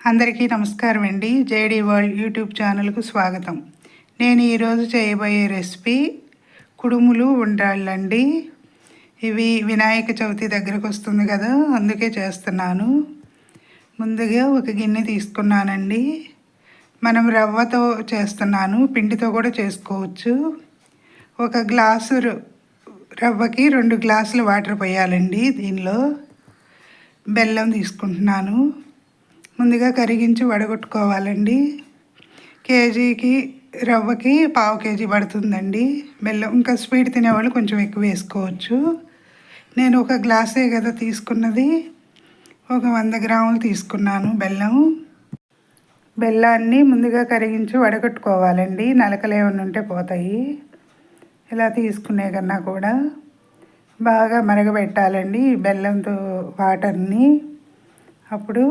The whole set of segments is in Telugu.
అందరికీ నమస్కారం అండి. జేడీ వరల్డ్ యూట్యూబ్ ఛానల్కు స్వాగతం. నేను ఈరోజు చేయబోయే రెసిపీ కుడుములు ఉండ్రాళ్ళండి. ఇవి వినాయక చవితి దగ్గరకు వస్తుంది కదా, అందుకే చేస్తున్నాను. ముందుగా ఒక గిన్నె తీసుకున్నానండి. మనం రవ్వతో చేస్తున్నాను, పిండితో కూడా చేసుకోవచ్చు. ఒక గ్లాసు రవ్వకి 2 గ్లాసుల వాటర్ పోయాలండి. దీనిలో బెల్లం తీసుకుంటున్నాను. ముందుగా కరిగించి వడగొట్టుకోవాలండి. కేజీకి రవ్వకి 1/2 కేజీ పడుతుందండి బెల్లం. ఇంకా స్వీట్ తినేవాళ్ళు కొంచెం ఎక్కువ వేసుకోవచ్చు. నేను ఒక గ్లాసే కదా తీసుకున్నది, ఒక 100 గ్రాములు తీసుకున్నాను బెల్లం. బెల్లాన్ని ముందుగా కరిగించి వడగొట్టుకోవాలండి, నలకలు ఏమైనా ఉంటే పోతాయి. ఇలా తీసుకునే కన్నా కూడా బాగా మరగబెట్టాలండి బెల్లంతో వాటర్ని. అప్పుడు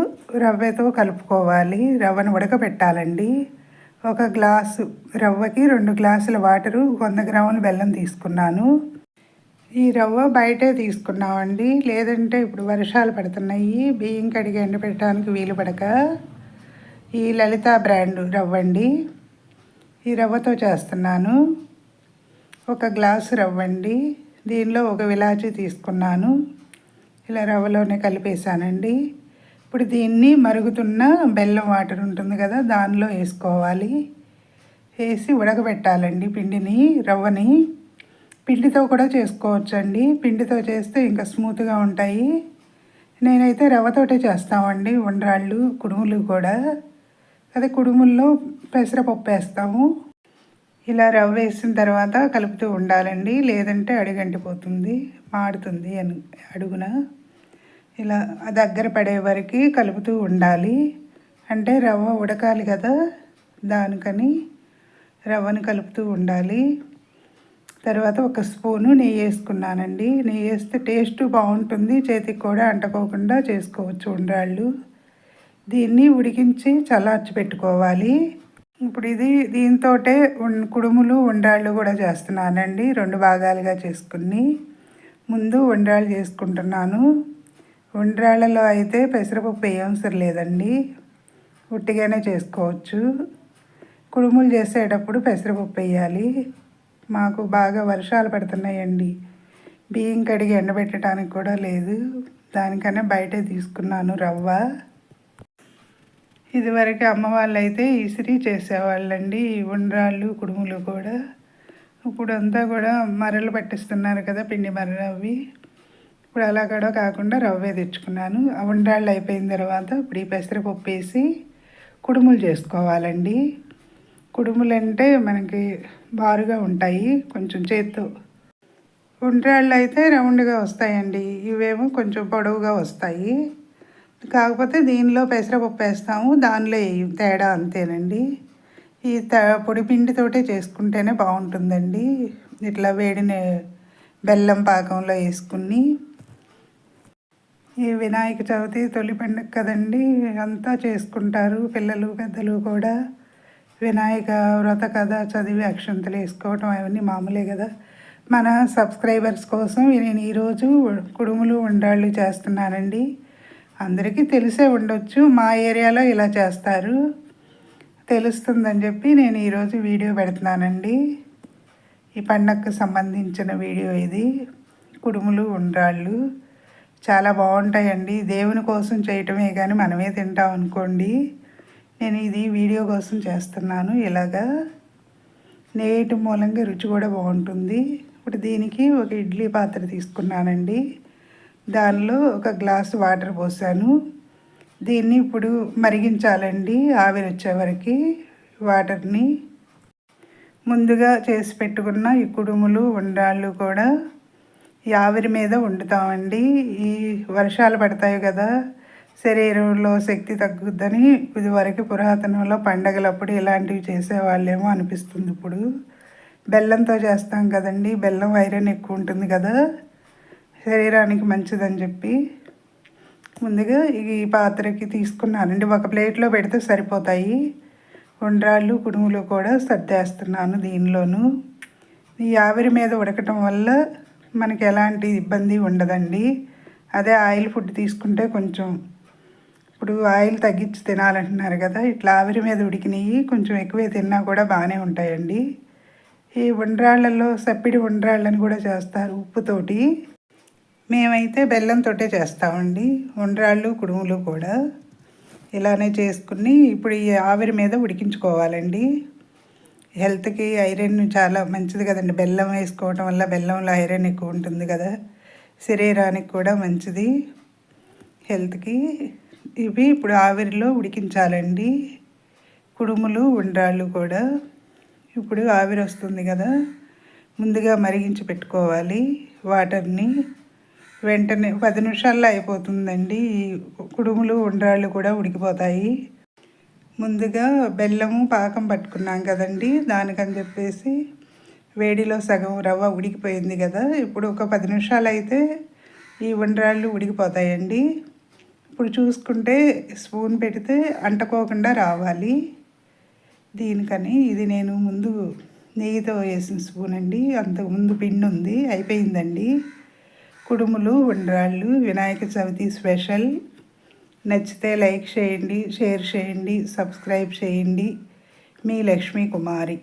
రవ్వతో కలుపుకోవాలి. రవ్వను ఉడకబెట్టాలండి. ఒక గ్లాసు రవ్వకి 2 గ్లాసుల వాటరు, 100 గ్రాముల బెల్లం తీసుకున్నాను. ఈ రవ్వ బయటే తీసుకున్నామండి, లేదంటే ఇప్పుడు వర్షాలు పడుతున్నాయి, బియ్యం కడిగి ఎండబెట్టడానికి వీలు పడక ఈ లలిత బ్రాండ్ రవ్వ అండి. ఈ రవ్వతో చేస్తున్నాను. ఒక గ్లాసు రవ్వ అండి. దీనిలో ఒక ఇలాచీ తీసుకున్నాను. ఇలా రవ్వలోనే కలిపేశానండి. ఇప్పుడు దీన్ని మరుగుతున్న బెల్లం వాటర్ ఉంటుంది కదా, దానిలో వేసుకోవాలి. వేసి ఉడకబెట్టాలండి పిండిని, రవ్వని. పిండితో కూడా చేసుకోవచ్చండి. పిండితో చేస్తే ఇంకా స్మూత్గా ఉంటాయి. నేనైతే రవ్వతోటే చేస్తామండి ఉండ్రాళ్ళు, కుడుములు కూడా. అదే కుడుముల్లో పెసరపప్పు వేస్తాము. ఇలా రవ్వ వేసిన తర్వాత కలుపుతూ ఉండాలండి, లేదంటే అడుగంటిపోతుంది, మాడుతుంది అడుగున. ఇలా దగ్గర పడే వరకు కలుపుతూ ఉండాలి. అంటే రవ్వ ఉడకాలి కదా, దానికని రవ్వను కలుపుతూ ఉండాలి. తర్వాత ఒక స్పూను నెయ్యి వేసుకున్నానండి. నెయ్యి వేస్తే టేస్ట్ బాగుంటుంది, చేతికి కూడా అంటుకోకుండా చేసుకోవచ్చు ఉండ్రాళ్ళు. దీన్ని ఉడికించి చల్లార్చి పెట్టుకోవాలి. ఇప్పుడు దీంతో కుడుములు ఉండ్రాళ్ళు కూడా చేస్తున్నానండి. 2 భాగాలుగా చేసుకుని ముందు ఉండ్రాళ్ళు చేసుకుంటున్నాను. ఉండ్రాళ్ళలో అయితే పెసరపప్పు వేయవసరం లేదండి, ఉట్టిగానే చేసుకోవచ్చు. కుడుములు చేసేటప్పుడు పెసరపప్పు వేయాలి. మాకు బాగా వర్షాలు పడుతున్నాయండి, బియ్యం కడిగి ఎండబెట్టడానికి కూడా లేదు, దానికన్నా బయటే తీసుకున్నాను రవ్వ. ఇదివరకు అమ్మ వాళ్ళు అయితే ఇసిరి చేసేవాళ్ళండి ఉండ్రాళ్ళు, కుడుములు కూడా. ఇప్పుడు అంతా కూడా మరలు పట్టిస్తున్నారు కదా, పిండి మరలు. అవి ఇప్పుడు అలా కూడా కాకుండా రవ్వే తెచ్చుకున్నాను. ఆ ఉండ్రాళ్ళు అయిపోయిన తర్వాత ఇప్పుడు ఈ పెసరపప్పు వేసి కుడుములు చేసుకోవాలండి. కుడుములు అంటే మనకి బారుగా ఉంటాయి, కొంచెం చేత్తో. ఉండ్రాళ్ళు అయితే రౌండ్గా వస్తాయండి, ఇవేమో కొంచెం పొడవుగా వస్తాయి. కాకపోతే దీనిలో పెసరపప్పు వేస్తాము, దానిలో తేడా అంతేనండి. ఈ పొడి పిండితోటే చేసుకుంటేనే బాగుంటుందండి. ఇట్లా వేడిని బెల్లం పాకంలో వేసుకుని. ఈ వినాయక చవితి తొలి పండుగ కదండి, అంతా చేసుకుంటారు, పిల్లలు పెద్దలు కూడా. వినాయక వ్రత కథ చదివి అక్షంతలు వేసుకోవటం అవన్నీ మామూలే కదా. మన సబ్స్క్రైబర్స్ కోసం నేను ఈరోజు కుడుములు ఉండ్రాళ్ళు చేస్తున్నానండి. అందరికీ తెలిసే ఉండొచ్చు, మా ఏరియాలో ఇలా చేస్తారు, తెలుస్తుందని చెప్పి నేను ఈరోజు వీడియో పెడుతున్నానండి. ఈ పండగకు సంబంధించిన వీడియో ఇది. కుడుములు ఉండ్రాళ్ళు చాలా బాగుంటాయండి. దేవుని కోసం చేయటమే కానీ మనమే తింటాం అనుకోండి. నేను ఇది వీడియో కోసం చేస్తున్నాను. ఇలాగా నేటి మూలంగా రుచి కూడా బాగుంటుంది. ఇప్పుడు దీనికి ఒక ఇడ్లీ పాత్ర తీసుకున్నానండి. దానిలో ఒక గ్లాసు వాటర్ పోసాను. దీన్ని ఇప్పుడు మరిగించాలండి, ఆవిరి వచ్చే వరకు వాటర్ని. ముందుగా చేసి పెట్టుకున్న ఈ కుడుములు ఉండ్రాళ్ళు కూడా ఈ ఆవిరి మీద వండుతామండి. ఈ వర్షాలు పడతాయి కదా, శరీరంలో శక్తి తగ్గుద్దని ఇదివరకు పురాతనంలో పండగలప్పుడు ఇలాంటివి చేసేవాళ్ళేమో అనిపిస్తుంది. ఇప్పుడు బెల్లంతో చేస్తాం కదండి, బెల్లం ఐరన్ ఎక్కువ ఉంటుంది కదా, శరీరానికి మంచిదని చెప్పి ముందుగా ఈ పాత్రకి తీసుకున్నానండి. ఒక ప్లేట్లో పెడితే సరిపోతాయి. ఉండ్రాళ్ళు, కుడుములు కూడా సర్దేస్తున్నాను దీనిలోను. ఈ ఆవిరి మీద ఉడకటం వల్ల మనకి ఎలాంటి ఇబ్బంది ఉండదండి. అదే ఆయిల్ ఫుడ్ తీసుకుంటే కొంచెం ఇప్పుడు ఆయిల్ తగ్గించి తినాలంటున్నారు కదా, ఇట్లా ఆవిరి మీద ఉడికినవి కొంచెం ఎక్కువే తిన్నా కూడా బాగానే ఉంటాయండి. ఈ ఉండ్రాళ్ళల్లో సప్పిడి ఉండ్రాళ్ళని కూడా చేస్తారు ఉప్పుతోటి. మేమైతే బెల్లంతోటే చేస్తామండి ఉండ్రాళ్ళు, కుడుములు కూడా. ఇలానే చేసుకుని ఇప్పుడు ఈ ఆవిరి మీద ఉడికించుకోవాలండి. హెల్త్కి ఐరన్ చాలా మంచిది కదండి. బెల్లం వేసుకోవటం వల్ల బెల్లంలో ఐరన్ ఎక్కువ ఉంటుంది కదా, శరీరానికి కూడా మంచిది, హెల్త్కి. ఇవి ఇప్పుడు ఆవిరిలో ఉడికించాలండి, కుడుములు, ఉండ్రాళ్ళు కూడా. ఇప్పుడు ఆవిరి వస్తుంది కదా, ముందుగా మరిగించి పెట్టుకోవాలి వాటర్ని. వెంటనే 10 నిమిషాల్లో అయిపోతుందండి. ఈ కుడుములు, ఉండ్రాళ్ళు కూడా ఉడికిపోతాయి. ముందుగా బెల్లము పాకం పట్టుకున్నాం కదండి, దానికని చెప్పేసి వేడిలో సగం రవ్వ ఉడికిపోయింది కదా. ఇప్పుడు ఒక 10 నిమిషాలు అయితే ఈ ఉండ్రాళ్ళు ఉడికిపోతాయండి. ఇప్పుడు చూసుకుంటే స్పూన్ పెడితే అంటుకోకుండా రావాలి. దీనికని ఇది నేను ముందు నెయ్యితో వేసిన స్పూన్ అండి. అంతకుముందు పిండి ఉంది, అయిపోయిందండి. కుడుములు, ఉండ్రాళ్ళు వినాయక చవితి స్పెషల్. నచ్చితే లైక్ చేయండి, షేర్ చేయండి, సబ్స్క్రైబ్ చేయండి. మీ లక్ష్మీ కుమారి.